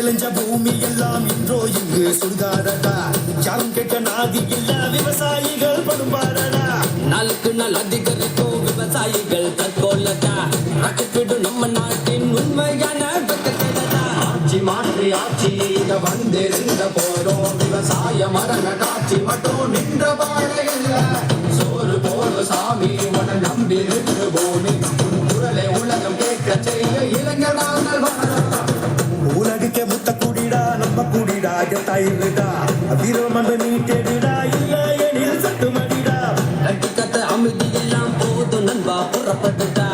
விளைஞ்ச பூமி எல்லாம் இன்றோ இங்கு சுடுகாடடா. யாரும் கேட்க நாதி இல்ல விவசாயிகள் படும்பாடடா. நாளுக்கு நாள் அதிகரிக்கும் விவசாயிகள் தற்கொள்ளதா. ரக்கிவிடும் நம்ம நாட்டின் உண்மையான பக்கத்தடா. ஆட்சி மாற்றி ஆட்சி இங்க வந்திருந்த போதும் விவசாய மரண காட்சி மட்டும் நின்ற பாடை இல்ல. சோறு போடு சாமி உன நம்பி நின்று பூமி குரலை உலகம் கேட்க செய்ய இளைஞர் நாங்கள் வரோம். உலகுக்கே முத்த கூடிடா நம்ம கூடிடா எத்தாயிருடா. வீரம் அந்த நீட்டெடுடா இல்ல எனில் சட்டு மடிடா. கட்டுக்கட்ட அமைதி எல்லாம் போதும் நண்பா புறப்பட்டுட்டா.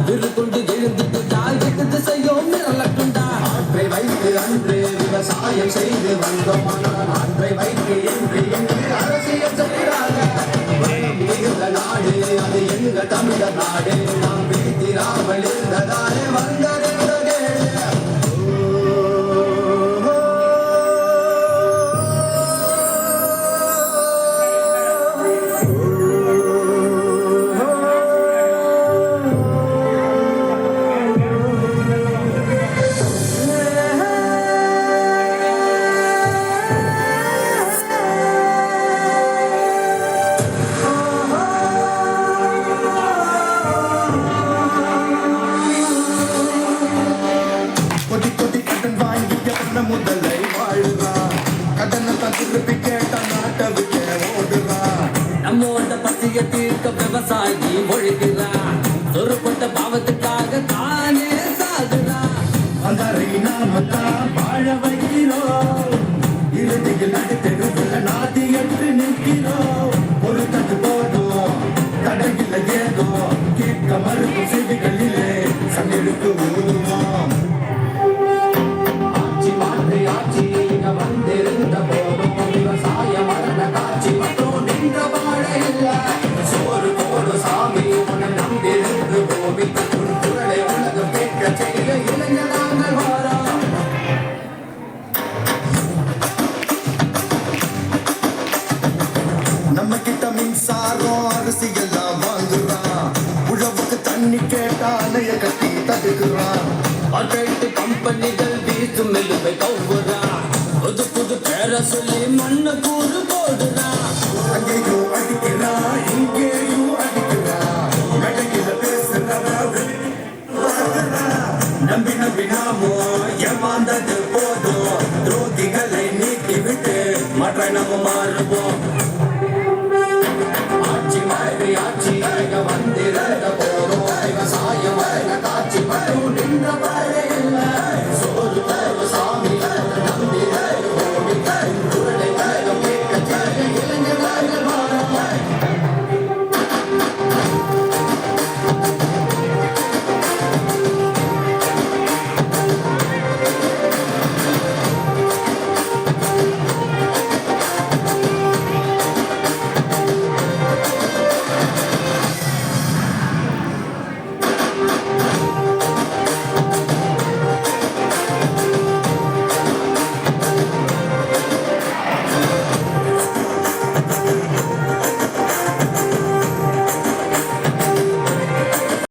விருக்கொண்டு எழுந்துட்டா எது செய்யும் நிரலட்டுண்டா. ஆற்றை வைத்து அன்று விவசாயம் செய்து வந்தோம். ஆற்றை வைத்து என்று அரசியல் செய்கிறாங்க. வளம் மிகுந்த நாடு அது எங்க தமிழர் நாடு. நாம் பிடித்திராமல் இருந்ததாலே வந்தது. முதலை வாழ்றா கடனை திருப்பி கேட்ட நாட்டை விட்டு ஓடுறா. நம்மோட பசிய தீர்க்க விவசாயி ஒழுகிறா. சொருப்பட்ட பாவத்துக்காக தானே சாகுறா. அதரை நாம தான் வாழ வைக்கிறோம். இறுதியில் நடுத்தெருவில் நாதி என்று நிற்கிறோம். ஒரு தட்டு போதும் கடையில் ஏதோ கேட்க மறுக்கும் செய்திகளிலே சங்கெடுத்து ஊதுவோம். ஆட்சி இங்க வந்திருந்த போதும் விவசாய மரண காட்சி மட்டும் நின்ற பாடை இல்ல. சோறு போடு சாமி உன்னை நம்பிருந்து பூமி உன் குரலை உலகம் கேட்க செய்ய இளைஞர் நாங்கள் வாரோம். நம்ம கிட்ட மின்சாரம் அரிசி எல்லாம் வாங்குறான். உழவுக்கு தண்ணி கேட்டா அணைய கட்டி தடுக்கிறான். கார்பரேட் கம்பெனிகள் வீசும் மெல்லுவை கவுறா. புது புது பேரை சொல்லி மண்ணு கூறு போடுறா. அங்கேயும் அடிக்கிறா இங்கேயும் அடிக்கிறா. மெடையில பேசுறா நம்பி நம்பி நாமோ ஏமாந்தது போதும். துரோகிகளை நீக்கி விட்டு மற்ற நம்ம மாறும்.